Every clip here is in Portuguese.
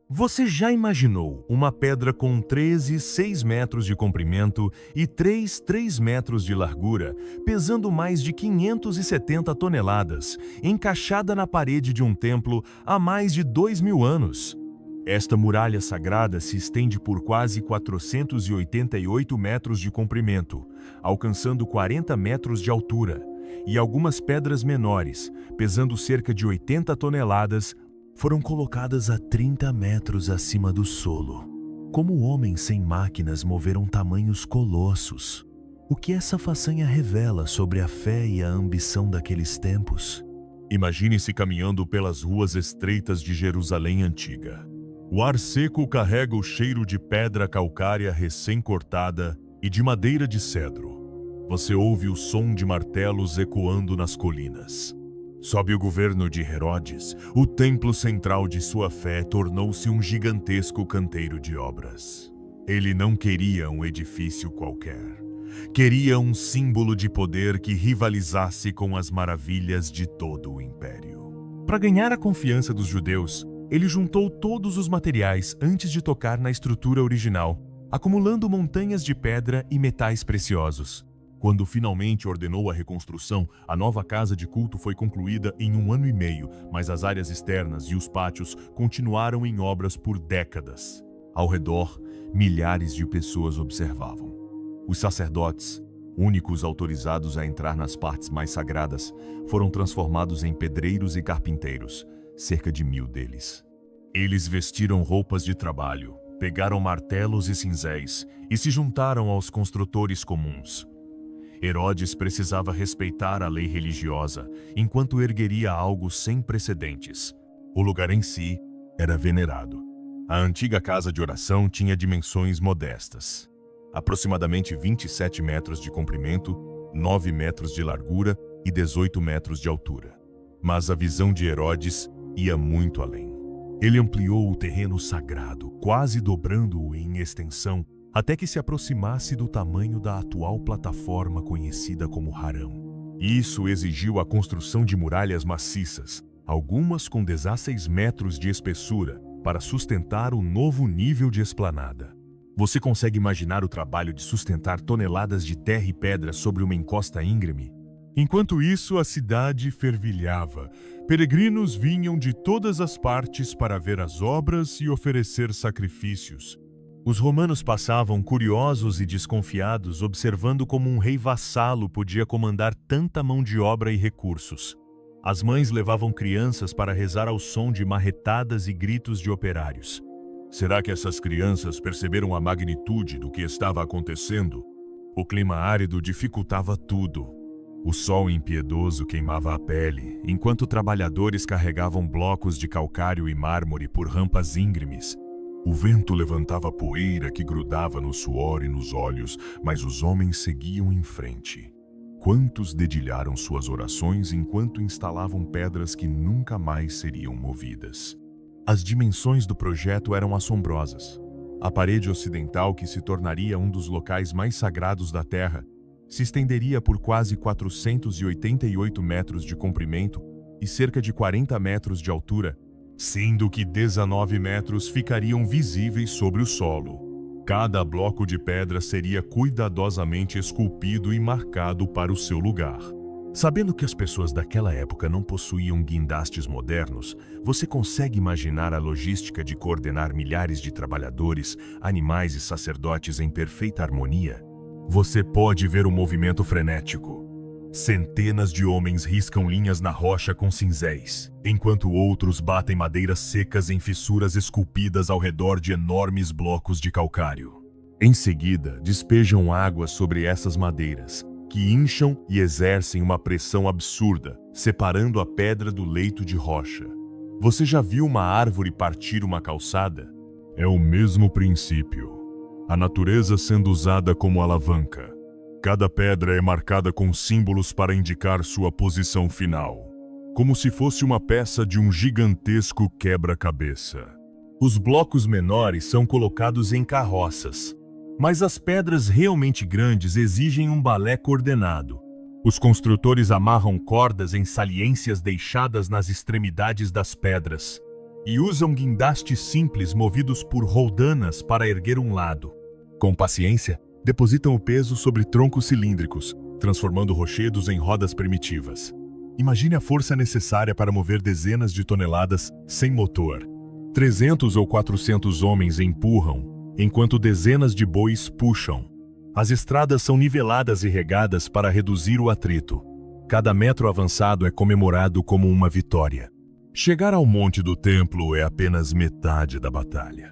Você já imaginou uma pedra com 13,6 metros de comprimento e 3 metros de largura, pesando mais de 570 toneladas, encaixada na parede de um templo há mais de 2.000 anos? Esta muralha sagrada se estende por quase 488 metros de comprimento, alcançando 40 metros de altura, e algumas pedras menores, pesando cerca de 80 toneladas, foram colocadas a 30 metros acima do solo. Como homens sem máquinas moveram tamanhos colossos? O que essa façanha revela sobre a fé e a ambição daqueles tempos? Imagine-se caminhando pelas ruas estreitas de Jerusalém antiga. O ar seco carrega o cheiro de pedra calcária recém-cortada e de madeira de cedro. Você ouve o som de martelos ecoando nas colinas. Sob o governo de Herodes, o templo central de sua fé tornou-se um gigantesco canteiro de obras. Ele não queria um edifício qualquer. Queria um símbolo de poder que rivalizasse com as maravilhas de todo o império. Para ganhar a confiança dos judeus, ele juntou todos os materiais antes de tocar na estrutura original, acumulando montanhas de pedra e metais preciosos. Quando finalmente ordenou a reconstrução, a nova casa de culto foi concluída em 1 ano e meio, mas as áreas externas e os pátios continuaram em obras por décadas. Ao redor, milhares de pessoas observavam. Os sacerdotes, únicos autorizados a entrar nas partes mais sagradas, foram transformados em pedreiros e carpinteiros, cerca de 1.000 deles. Eles vestiram roupas de trabalho, pegaram martelos e cinzéis e se juntaram aos construtores comuns. Herodes precisava respeitar a lei religiosa, enquanto ergueria algo sem precedentes. O lugar em si era venerado. A antiga casa de oração tinha dimensões modestas. Aproximadamente 27 metros de comprimento, 9 metros de largura e 18 metros de altura. Mas a visão de Herodes ia muito além. Ele ampliou o terreno sagrado, quase dobrando-o em extensão, até que se aproximasse do tamanho da atual plataforma conhecida como Harão. Isso exigiu a construção de muralhas maciças, algumas com 16 metros de espessura, para sustentar o novo nível de esplanada. Você consegue imaginar o trabalho de sustentar toneladas de terra e pedra sobre uma encosta íngreme? Enquanto isso, a cidade fervilhava. Peregrinos vinham de todas as partes para ver as obras e oferecer sacrifícios. Os romanos passavam curiosos e desconfiados, observando como um rei vassalo podia comandar tanta mão de obra e recursos. As mães levavam crianças para rezar ao som de marretadas e gritos de operários. Será que essas crianças perceberam a magnitude do que estava acontecendo? O clima árido dificultava tudo. O sol impiedoso queimava a pele, enquanto trabalhadores carregavam blocos de calcário e mármore por rampas íngremes. O vento levantava poeira que grudava no suor e nos olhos, mas os homens seguiam em frente. Quantos dedilharam suas orações enquanto instalavam pedras que nunca mais seriam movidas? As dimensões do projeto eram assombrosas. A parede ocidental, que se tornaria um dos locais mais sagrados da Terra, se estenderia por quase 488 metros de comprimento e cerca de 40 metros de altura, sendo que 19 metros ficariam visíveis sobre o solo. Cada bloco de pedra seria cuidadosamente esculpido e marcado para o seu lugar. Sabendo que as pessoas daquela época não possuíam guindastes modernos, você consegue imaginar a logística de coordenar milhares de trabalhadores, animais e sacerdotes em perfeita harmonia? Você pode ver o movimento frenético. Centenas de homens riscam linhas na rocha com cinzéis, enquanto outros batem madeiras secas em fissuras esculpidas ao redor de enormes blocos de calcário. Em seguida, despejam água sobre essas madeiras, que incham e exercem uma pressão absurda, separando a pedra do leito de rocha. Você já viu uma árvore partir uma calçada? É o mesmo princípio. A natureza sendo usada como alavanca. Cada pedra é marcada com símbolos para indicar sua posição final, como se fosse uma peça de um gigantesco quebra-cabeça. Os blocos menores são colocados em carroças, mas as pedras realmente grandes exigem um balé coordenado. Os construtores amarram cordas em saliências deixadas nas extremidades das pedras, e usam guindastes simples movidos por roldanas para erguer um lado. Com paciência, depositam o peso sobre troncos cilíndricos, transformando rochedos em rodas primitivas. Imagine a força necessária para mover dezenas de toneladas sem motor. 300 ou 400 homens empurram, enquanto dezenas de bois puxam. As estradas são niveladas e regadas para reduzir o atrito. Cada metro avançado é comemorado como uma vitória. Chegar ao monte do templo é apenas metade da batalha.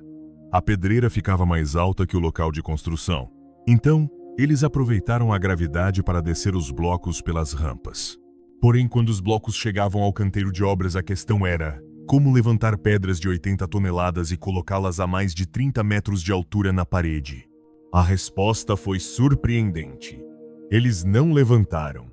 A pedreira ficava mais alta que o local de construção. Então, eles aproveitaram a gravidade para descer os blocos pelas rampas. Porém, quando os blocos chegavam ao canteiro de obras, a questão era: como levantar pedras de 80 toneladas e colocá-las a mais de 30 metros de altura na parede? A resposta foi surpreendente. Eles não levantaram.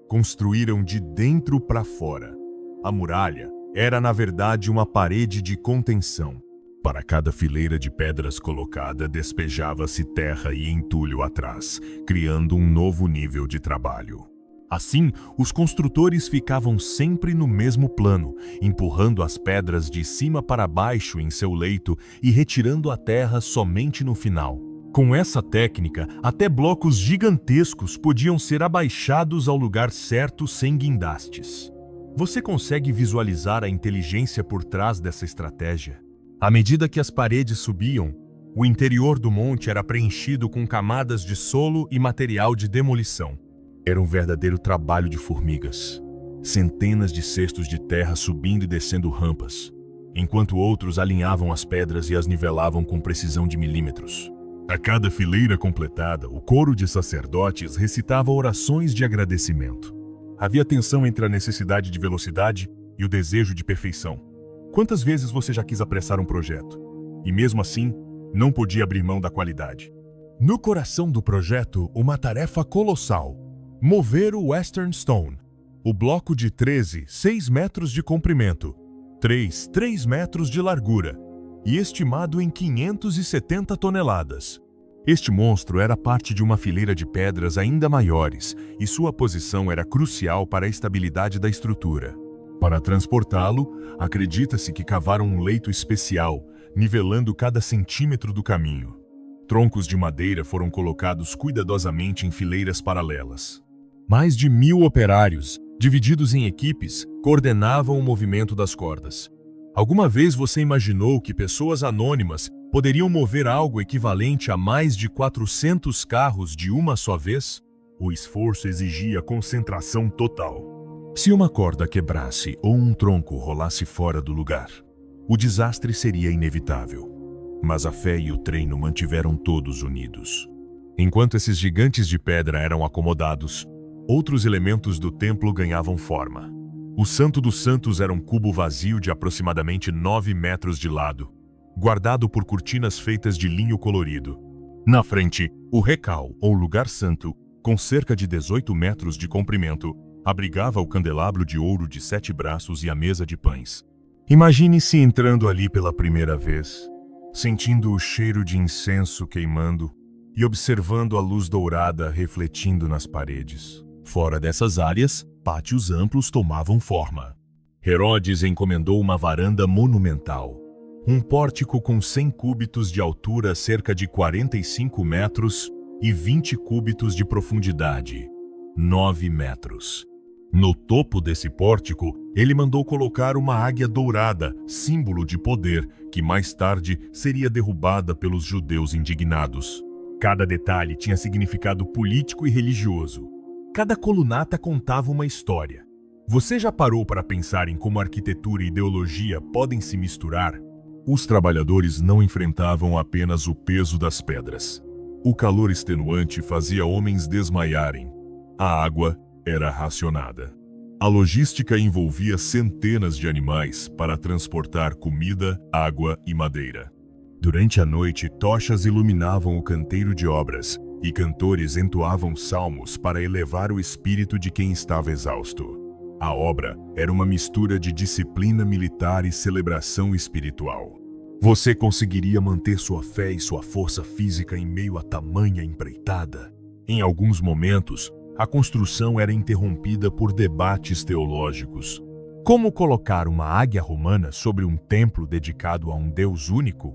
Construíram de dentro para fora. A muralha era, na verdade, uma parede de contenção. Para cada fileira de pedras colocada, despejava-se terra e entulho atrás, criando um novo nível de trabalho. Assim, os construtores ficavam sempre no mesmo plano, empurrando as pedras de cima para baixo em seu leito e retirando a terra somente no final. Com essa técnica, até blocos gigantescos podiam ser abaixados ao lugar certo sem guindastes. Você consegue visualizar a inteligência por trás dessa estratégia? À medida que as paredes subiam, o interior do monte era preenchido com camadas de solo e material de demolição. Era um verdadeiro trabalho de formigas. Centenas de cestos de terra subindo e descendo rampas, enquanto outros alinhavam as pedras e as nivelavam com precisão de milímetros. A cada fileira completada, o coro de sacerdotes recitava orações de agradecimento. Havia tensão entre a necessidade de velocidade e o desejo de perfeição. Quantas vezes você já quis apressar um projeto? E mesmo assim, não podia abrir mão da qualidade. No coração do projeto, uma tarefa colossal: mover o Western Stone, o bloco de 6 metros de comprimento, 3 metros de largura e estimado em 570 toneladas. Este monstro era parte de uma fileira de pedras ainda maiores e sua posição era crucial para a estabilidade da estrutura. Para transportá-lo, acredita-se que cavaram um leito especial, nivelando cada centímetro do caminho. Troncos de madeira foram colocados cuidadosamente em fileiras paralelas. Mais de 1000 operários, divididos em equipes, coordenavam o movimento das cordas. Alguma vez você imaginou que pessoas anônimas poderiam mover algo equivalente a mais de 400 carros de uma só vez? O esforço exigia concentração total. Se uma corda quebrasse ou um tronco rolasse fora do lugar, o desastre seria inevitável. Mas a fé e o treino mantiveram todos unidos. Enquanto esses gigantes de pedra eram acomodados, outros elementos do templo ganhavam forma. O Santo dos Santos era um cubo vazio de aproximadamente 9 metros de lado, guardado por cortinas feitas de linho colorido. Na frente, o recal, ou lugar santo, com cerca de 18 metros de comprimento, abrigava o candelabro de ouro de 7 braços e a mesa de pães. Imagine-se entrando ali pela primeira vez, sentindo o cheiro de incenso queimando e observando a luz dourada refletindo nas paredes. Fora dessas áreas, pátios amplos tomavam forma. Herodes encomendou uma varanda monumental, um pórtico com 100 cúbitos de altura, cerca de 45 metros, e 20 cúbitos de profundidade, 9 metros. No topo desse pórtico, ele mandou colocar uma águia dourada, símbolo de poder, que mais tarde seria derrubada pelos judeus indignados. Cada detalhe tinha significado político e religioso. Cada colunata contava uma história. Você já parou para pensar em como arquitetura e ideologia podem se misturar? Os trabalhadores não enfrentavam apenas o peso das pedras. O calor extenuante fazia homens desmaiarem. A água era racionada. A logística envolvia centenas de animais para transportar comida, água e madeira. Durante a noite, tochas iluminavam o canteiro de obras e cantores entoavam salmos para elevar o espírito de quem estava exausto. A obra era uma mistura de disciplina militar e celebração espiritual. Você conseguiria manter sua fé e sua força física em meio a tamanha empreitada? Em alguns momentos, a construção era interrompida por debates teológicos. Como colocar uma águia romana sobre um templo dedicado a um Deus único?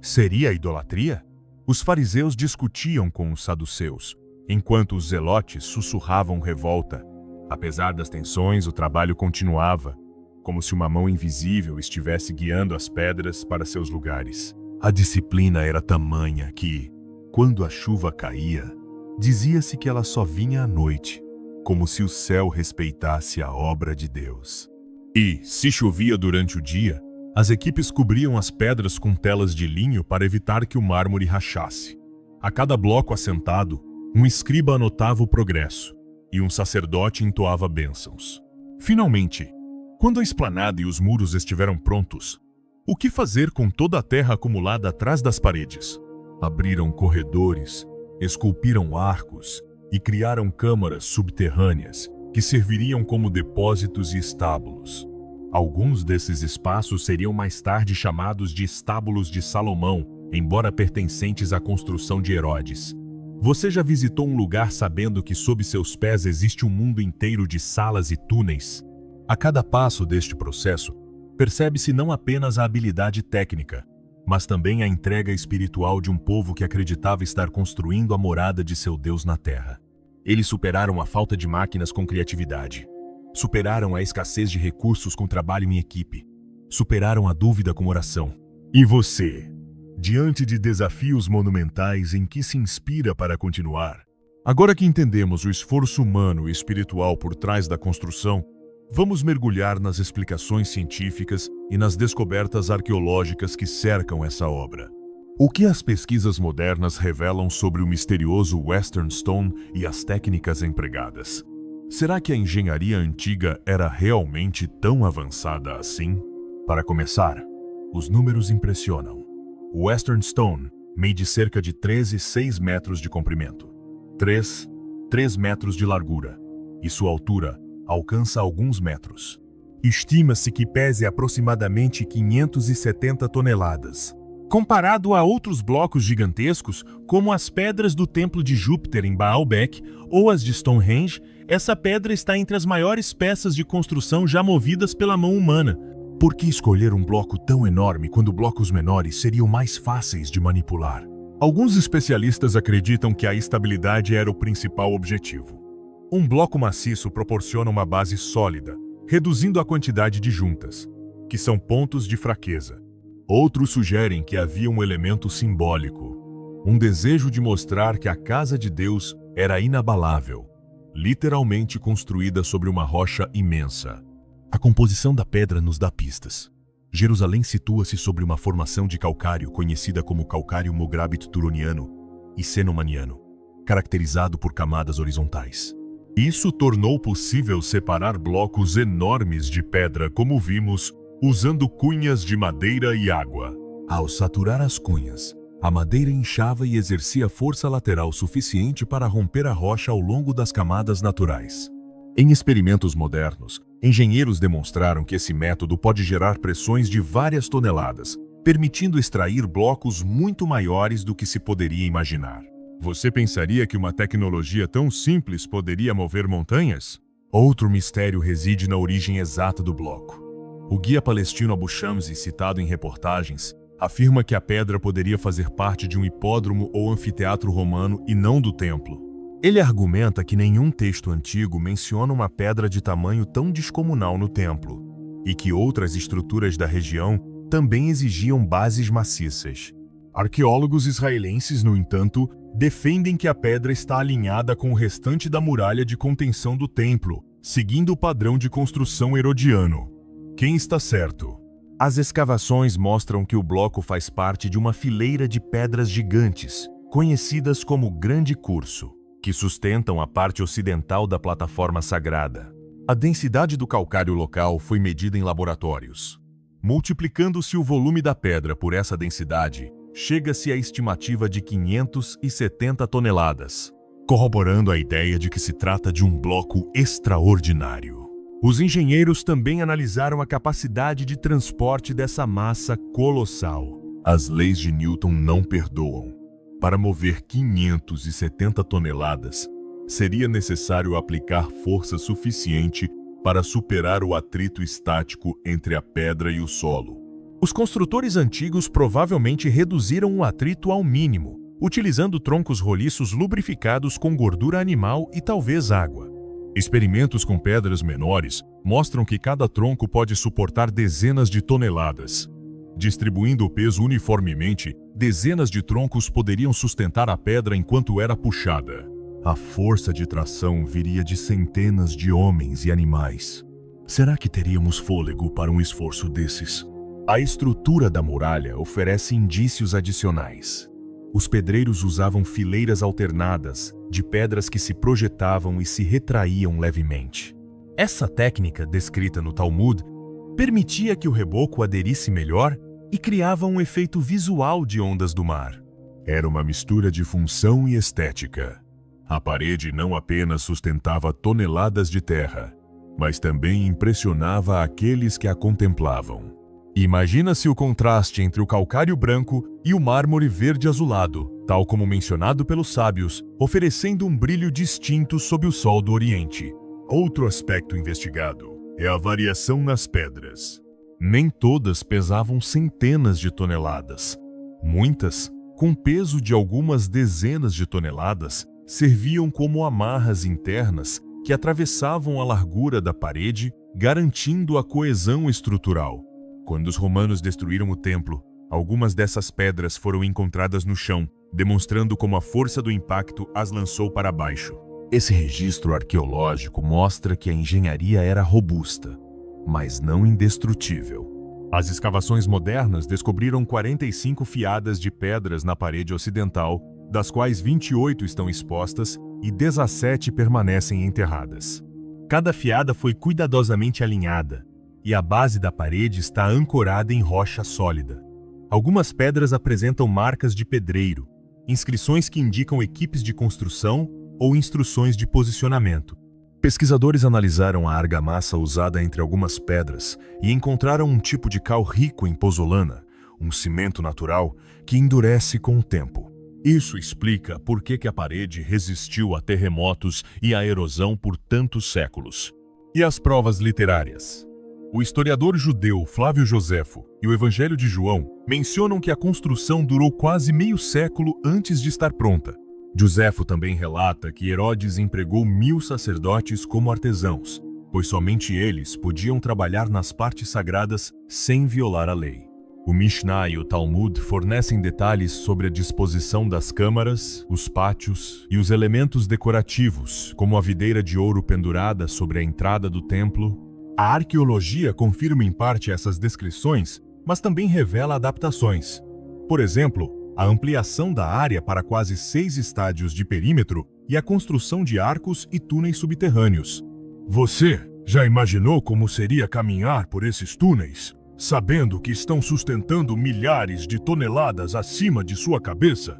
Seria idolatria? Os fariseus discutiam com os saduceus, enquanto os zelotes sussurravam revolta. Apesar das tensões, o trabalho continuava, como se uma mão invisível estivesse guiando as pedras para seus lugares. A disciplina era tamanha que, quando a chuva caía, dizia-se que ela só vinha à noite, como se o céu respeitasse a obra de Deus. E, se chovia durante o dia, as equipes cobriam as pedras com telas de linho para evitar que o mármore rachasse. A cada bloco assentado, um escriba anotava o progresso, e um sacerdote entoava bênçãos. Finalmente, quando a esplanada e os muros estiveram prontos, o que fazer com toda a terra acumulada atrás das paredes? Abriram corredores, esculpiram arcos e criaram câmaras subterrâneas que serviriam como depósitos e estábulos. Alguns desses espaços seriam mais tarde chamados de estábulos de Salomão, embora pertencentes à construção de Herodes. Você já visitou um lugar sabendo que sob seus pés existe um mundo inteiro de salas e túneis? A cada passo deste processo, percebe-se não apenas a habilidade técnica, mas também a entrega espiritual de um povo que acreditava estar construindo a morada de seu Deus na terra. Eles superaram a falta de máquinas com criatividade. Superaram a escassez de recursos com trabalho em equipe. Superaram a dúvida com oração. E você, diante de desafios monumentais, em que se inspira para continuar? Agora que entendemos o esforço humano e espiritual por trás da construção, vamos mergulhar nas explicações científicas e nas descobertas arqueológicas que cercam essa obra. O que as pesquisas modernas revelam sobre o misterioso Western Stone e as técnicas empregadas? Será que a engenharia antiga era realmente tão avançada assim? Para começar, os números impressionam. O Western Stone mede cerca de 13,6 metros de comprimento, 3 metros de largura, e sua altura alcança alguns metros. Estima-se que pese aproximadamente 570 toneladas. Comparado a outros blocos gigantescos, como as pedras do Templo de Júpiter em Baalbek ou as de Stonehenge, essa pedra está entre as maiores peças de construção já movidas pela mão humana. Por que escolher um bloco tão enorme quando blocos menores seriam mais fáceis de manipular? Alguns especialistas acreditam que a estabilidade era o principal objetivo. Um bloco maciço proporciona uma base sólida, reduzindo a quantidade de juntas, que são pontos de fraqueza. Outros sugerem que havia um elemento simbólico, um desejo de mostrar que a casa de Deus era inabalável, literalmente construída sobre uma rocha imensa. A composição da pedra nos dá pistas. Jerusalém situa-se sobre uma formação de calcário conhecida como calcário mograbito-turoniano e cenomaniano, caracterizado por camadas horizontais. Isso tornou possível separar blocos enormes de pedra, como vimos, usando cunhas de madeira e água. Ao saturar as cunhas, a madeira inchava e exercia força lateral suficiente para romper a rocha ao longo das camadas naturais. Em experimentos modernos, engenheiros demonstraram que esse método pode gerar pressões de várias toneladas, permitindo extrair blocos muito maiores do que se poderia imaginar. Você pensaria que uma tecnologia tão simples poderia mover montanhas? Outro mistério reside na origem exata do bloco. O guia palestino Abu Shamsi, citado em reportagens, afirma que a pedra poderia fazer parte de um hipódromo ou anfiteatro romano e não do templo. Ele argumenta que nenhum texto antigo menciona uma pedra de tamanho tão descomunal no templo, e que outras estruturas da região também exigiam bases maciças. Arqueólogos israelenses, no entanto, defendem que a pedra está alinhada com o restante da muralha de contenção do templo, seguindo o padrão de construção herodiano. Quem está certo? As escavações mostram que o bloco faz parte de uma fileira de pedras gigantes, conhecidas como Grande Curso, que sustentam a parte ocidental da plataforma sagrada. A densidade do calcário local foi medida em laboratórios. Multiplicando-se o volume da pedra por essa densidade, chega-se à estimativa de 570 toneladas, corroborando a ideia de que se trata de um bloco extraordinário. Os engenheiros também analisaram a capacidade de transporte dessa massa colossal. As leis de Newton não perdoam. Para mover 570 toneladas, seria necessário aplicar força suficiente para superar o atrito estático entre a pedra e o solo. Os construtores antigos provavelmente reduziram o atrito ao mínimo, utilizando troncos roliços lubrificados com gordura animal e talvez água. Experimentos com pedras menores mostram que cada tronco pode suportar dezenas de toneladas. Distribuindo o peso uniformemente, dezenas de troncos poderiam sustentar a pedra enquanto era puxada. A força de tração viria de centenas de homens e animais. Será que teríamos fôlego para um esforço desses? A estrutura da muralha oferece indícios adicionais. Os pedreiros usavam fileiras alternadas de pedras que se projetavam e se retraíam levemente. Essa técnica, descrita no Talmud, permitia que o reboco aderisse melhor e criava um efeito visual de ondas do mar. Era uma mistura de função e estética. A parede não apenas sustentava toneladas de terra, mas também impressionava aqueles que a contemplavam. Imagina-se o contraste entre o calcário branco e o mármore verde azulado, tal como mencionado pelos sábios, oferecendo um brilho distinto sob o sol do Oriente. Outro aspecto investigado é a variação nas pedras. Nem todas pesavam centenas de toneladas. Muitas, com peso de algumas dezenas de toneladas, serviam como amarras internas que atravessavam a largura da parede, garantindo a coesão estrutural. Quando os romanos destruíram o templo, algumas dessas pedras foram encontradas no chão, demonstrando como a força do impacto as lançou para baixo. Esse registro arqueológico mostra que a engenharia era robusta, mas não indestrutível. As escavações modernas descobriram 45 fiadas de pedras na parede ocidental, das quais 28 estão expostas e 17 permanecem enterradas. Cada fiada foi cuidadosamente alinhada, e a base da parede está ancorada em rocha sólida. Algumas pedras apresentam marcas de pedreiro, inscrições que indicam equipes de construção ou instruções de posicionamento. Pesquisadores analisaram a argamassa usada entre algumas pedras e encontraram um tipo de cal rico em pozolana, um cimento natural que endurece com o tempo. Isso explica por que a parede resistiu a terremotos e à erosão por tantos séculos. E as provas literárias? O historiador judeu Flávio Joséfo e o Evangelho de João mencionam que a construção durou quase meio século antes de estar pronta. Joséfo também relata que Herodes empregou 1000 sacerdotes como artesãos, pois somente eles podiam trabalhar nas partes sagradas sem violar a lei. O Mishnah e o Talmud fornecem detalhes sobre a disposição das câmaras, os pátios e os elementos decorativos, como a videira de ouro pendurada sobre a entrada do templo. A arqueologia confirma em parte essas descrições, mas também revela adaptações. Por exemplo, a ampliação da área para quase 6 estádios de perímetro e a construção de arcos e túneis subterrâneos. Você já imaginou como seria caminhar por esses túneis, sabendo que estão sustentando milhares de toneladas acima de sua cabeça?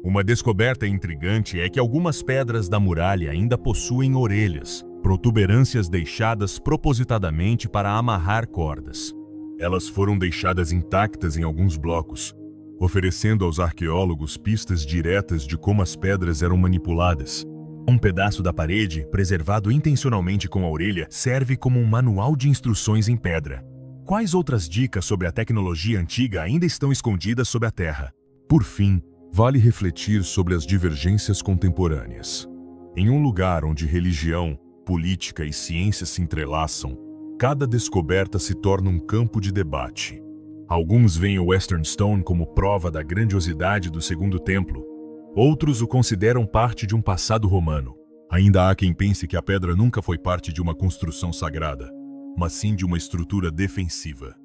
Uma descoberta intrigante é que algumas pedras da muralha ainda possuem orelhas, protuberâncias deixadas propositadamente para amarrar cordas. Elas foram deixadas intactas em alguns blocos, oferecendo aos arqueólogos pistas diretas de como as pedras eram manipuladas. Um pedaço da parede, preservado intencionalmente com a orelha, serve como um manual de instruções em pedra. Quais outras dicas sobre a tecnologia antiga ainda estão escondidas sob a terra? Por fim, vale refletir sobre as divergências contemporâneas. Em um lugar onde religião, política e ciência se entrelaçam, cada descoberta se torna um campo de debate. Alguns veem o Western Stone como prova da grandiosidade do Segundo Templo. Outros o consideram parte de um passado romano. Ainda há quem pense que a pedra nunca foi parte de uma construção sagrada, mas sim de uma estrutura defensiva.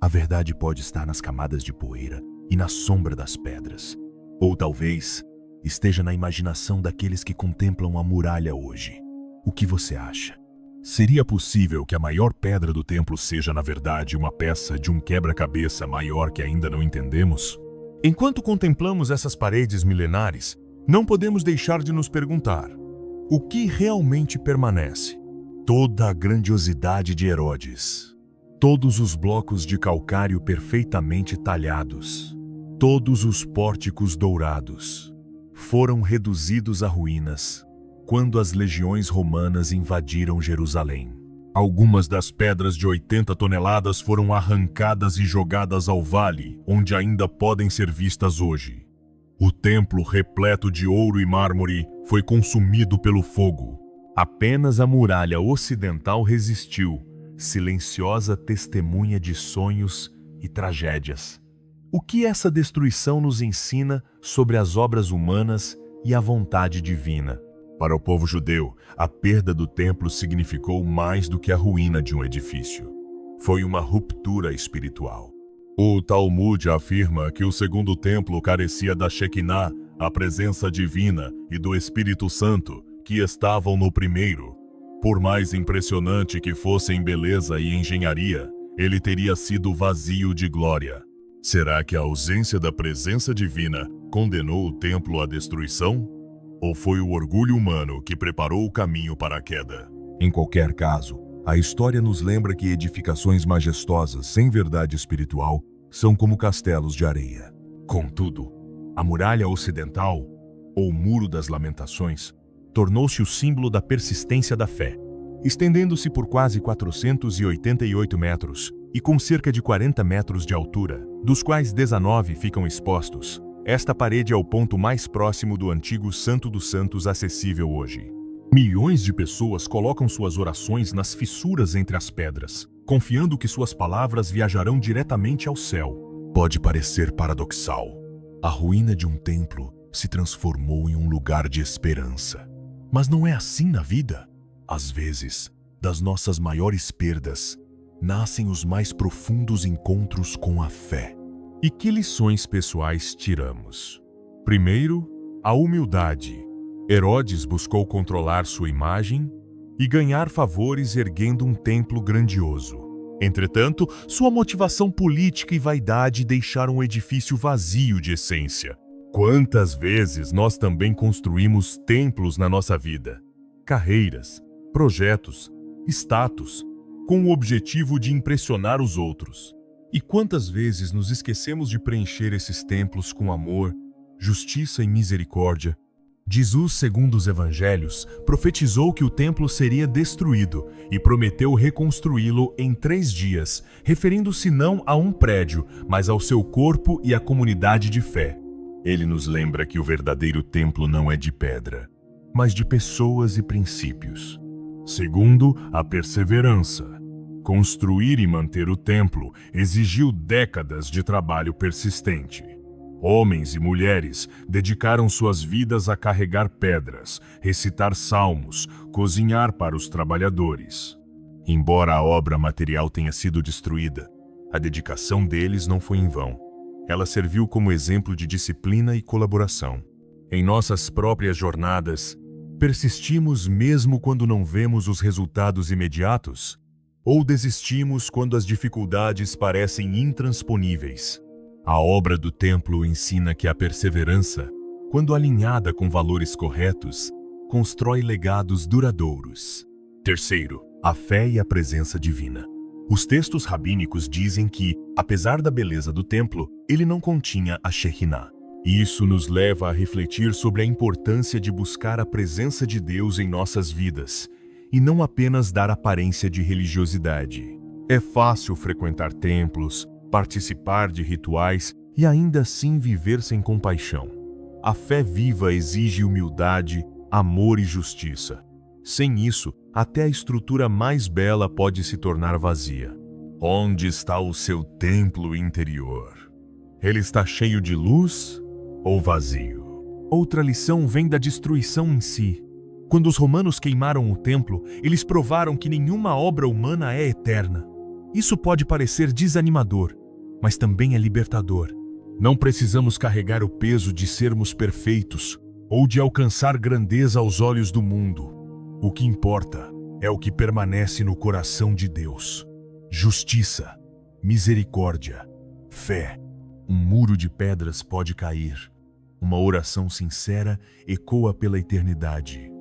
A verdade pode estar nas camadas de poeira e na sombra das pedras. Ou talvez esteja na imaginação daqueles que contemplam a muralha hoje. O que você acha? Seria possível que a maior pedra do templo seja, na verdade, uma peça de um quebra-cabeça maior que ainda não entendemos? Enquanto contemplamos essas paredes milenares, não podemos deixar de nos perguntar: o que realmente permanece? Toda a grandiosidade de Herodes, todos os blocos de calcário perfeitamente talhados, todos os pórticos dourados, foram reduzidos a ruínas quando as legiões romanas invadiram Jerusalém. Algumas das pedras de 80 toneladas foram arrancadas e jogadas ao vale, onde ainda podem ser vistas hoje. O templo, repleto de ouro e mármore, foi consumido pelo fogo. Apenas a muralha ocidental resistiu, silenciosa testemunha de sonhos e tragédias. O que essa destruição nos ensina sobre as obras humanas e a vontade divina? Para o povo judeu, a perda do templo significou mais do que a ruína de um edifício. Foi uma ruptura espiritual. O Talmud afirma que o segundo templo carecia da Shekinah, a presença divina, e do Espírito Santo, que estavam no primeiro. Por mais impressionante que fosse em beleza e engenharia, ele teria sido vazio de glória. Será que a ausência da presença divina condenou o templo à destruição? Ou foi o orgulho humano que preparou o caminho para a queda? Em qualquer caso, a história nos lembra que edificações majestosas sem verdade espiritual são como castelos de areia. Contudo, a muralha ocidental, ou Muro das Lamentações, tornou-se o símbolo da persistência da fé. Estendendo-se por quase 488 metros e com cerca de 40 metros de altura, dos quais 19 ficam expostos, esta parede é o ponto mais próximo do antigo Santo dos Santos acessível hoje. Milhões de pessoas colocam suas orações nas fissuras entre as pedras, confiando que suas palavras viajarão diretamente ao céu. Pode parecer paradoxal. A ruína de um templo se transformou em um lugar de esperança. Mas não é assim na vida? Às vezes, das nossas maiores perdas, nascem os mais profundos encontros com a fé. E que lições pessoais tiramos? Primeiro, a humildade. Herodes buscou controlar sua imagem e ganhar favores erguendo um templo grandioso. Entretanto, sua motivação política e vaidade deixaram o edifício vazio de essência. Quantas vezes nós também construímos templos na nossa vida? Carreiras, projetos, status, com o objetivo de impressionar os outros. E quantas vezes nos esquecemos de preencher esses templos com amor, justiça e misericórdia? Jesus, segundo os evangelhos, profetizou que o templo seria destruído e prometeu reconstruí-lo em 3 dias, referindo-se não a um prédio, mas ao seu corpo e à comunidade de fé. Ele nos lembra que o verdadeiro templo não é de pedra, mas de pessoas e princípios. Segundo, a perseverança. Construir e manter o templo exigiu décadas de trabalho persistente. Homens e mulheres dedicaram suas vidas a carregar pedras, recitar salmos, cozinhar para os trabalhadores. Embora a obra material tenha sido destruída, a dedicação deles não foi em vão. Ela serviu como exemplo de disciplina e colaboração. Em nossas próprias jornadas, persistimos mesmo quando não vemos os resultados imediatos? Ou desistimos quando as dificuldades parecem intransponíveis? A obra do templo ensina que a perseverança, quando alinhada com valores corretos, constrói legados duradouros. Terceiro, a fé e a presença divina. Os textos rabínicos dizem que, apesar da beleza do templo, ele não continha a Shekinah. Isso nos leva a refletir sobre a importância de buscar a presença de Deus em nossas vidas, e não apenas dar aparência de religiosidade. É fácil frequentar templos, participar de rituais e ainda assim viver sem compaixão. A fé viva exige humildade, amor e justiça. Sem isso, até a estrutura mais bela pode se tornar vazia. Onde está o seu templo interior? Ele está cheio de luz ou vazio? Outra lição vem da destruição em si. Quando os romanos queimaram o templo, eles provaram que nenhuma obra humana é eterna. Isso pode parecer desanimador, mas também é libertador. Não precisamos carregar o peso de sermos perfeitos ou de alcançar grandeza aos olhos do mundo. O que importa é o que permanece no coração de Deus. Justiça, misericórdia, fé. Um muro de pedras pode cair. Uma oração sincera ecoa pela eternidade.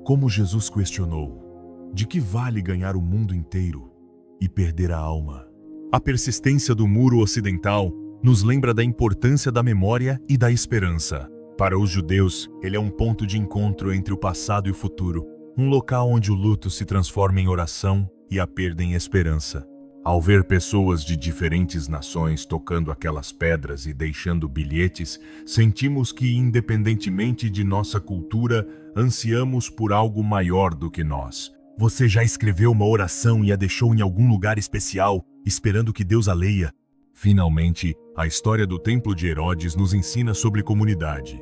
Como Jesus questionou: de que vale ganhar o mundo inteiro e perder a alma? A persistência do muro ocidental nos lembra da importância da memória e da esperança. Para os judeus, ele é um ponto de encontro entre o passado e o futuro, um local onde o luto se transforma em oração e a perdem esperança. Ao ver pessoas de diferentes nações tocando aquelas pedras e deixando bilhetes, sentimos que, independentemente de nossa cultura, ansiamos por algo maior do que nós. Você já escreveu uma oração e a deixou em algum lugar especial, esperando que Deus a leia? Finalmente, a história do Templo de Herodes nos ensina sobre comunidade.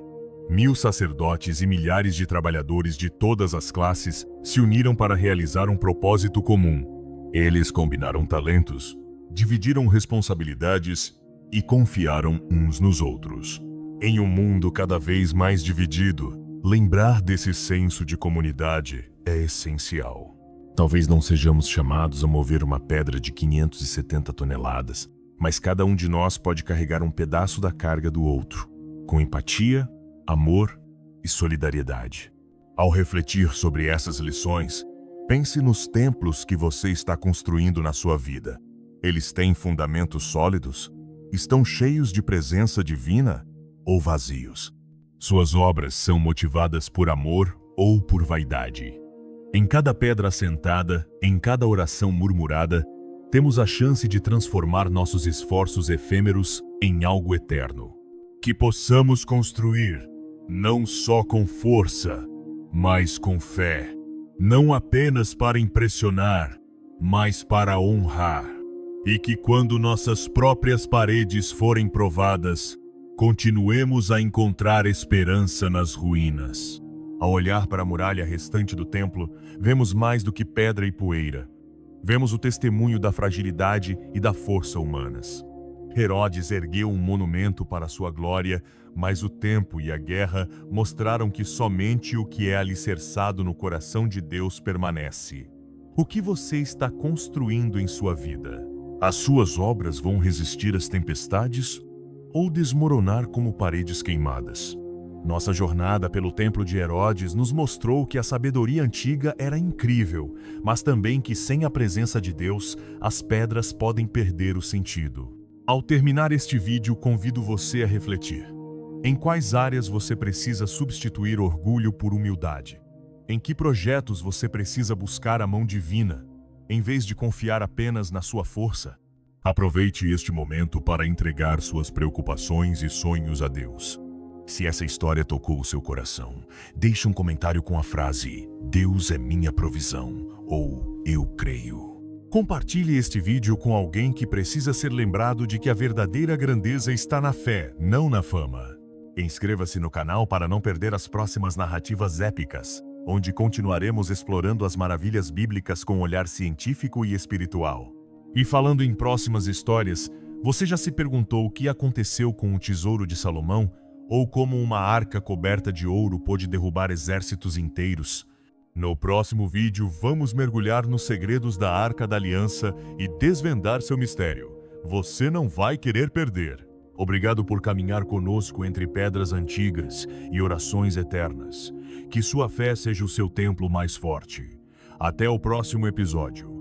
1000 sacerdotes e milhares de trabalhadores de todas as classes se uniram para realizar um propósito comum. Eles combinaram talentos, dividiram responsabilidades e confiaram uns nos outros. Em um mundo cada vez mais dividido, lembrar desse senso de comunidade é essencial. Talvez não sejamos chamados a mover uma pedra de 570 toneladas, mas cada um de nós pode carregar um pedaço da carga do outro, com empatia, amor e solidariedade. Ao refletir sobre essas lições, pense nos templos que você está construindo na sua vida. Eles têm fundamentos sólidos? Estão cheios de presença divina ou vazios? Suas obras são motivadas por amor ou por vaidade? Em cada pedra assentada, em cada oração murmurada, temos a chance de transformar nossos esforços efêmeros em algo eterno. Que possamos construir, não só com força, mas com fé. Não apenas para impressionar, mas para honrar. E que quando nossas próprias paredes forem provadas, continuemos a encontrar esperança nas ruínas. Ao olhar para a muralha restante do templo, vemos mais do que pedra e poeira. Vemos o testemunho da fragilidade e da força humanas. Herodes ergueu um monumento para sua glória, mas o tempo e a guerra mostraram que somente o que é alicerçado no coração de Deus permanece. O que você está construindo em sua vida? As suas obras vão resistir às tempestades ou desmoronar como paredes queimadas? Nossa jornada pelo Templo de Herodes nos mostrou que a sabedoria antiga era incrível, mas também que sem a presença de Deus, as pedras podem perder o sentido. Ao terminar este vídeo, convido você a refletir. Em quais áreas você precisa substituir orgulho por humildade? Em que projetos você precisa buscar a mão divina, em vez de confiar apenas na sua força? Aproveite este momento para entregar suas preocupações e sonhos a Deus. Se essa história tocou o seu coração, deixe um comentário com a frase "Deus é minha provisão" ou "Eu creio". Compartilhe este vídeo com alguém que precisa ser lembrado de que a verdadeira grandeza está na fé, não na fama. Inscreva-se no canal para não perder as próximas narrativas épicas, onde continuaremos explorando as maravilhas bíblicas com um olhar científico e espiritual. E falando em próximas histórias, você já se perguntou o que aconteceu com o tesouro de Salomão? Ou como uma arca coberta de ouro pôde derrubar exércitos inteiros? No próximo vídeo, vamos mergulhar nos segredos da Arca da Aliança e desvendar seu mistério. Você não vai querer perder. Obrigado por caminhar conosco entre pedras antigas e orações eternas. Que sua fé seja o seu templo mais forte. Até o próximo episódio.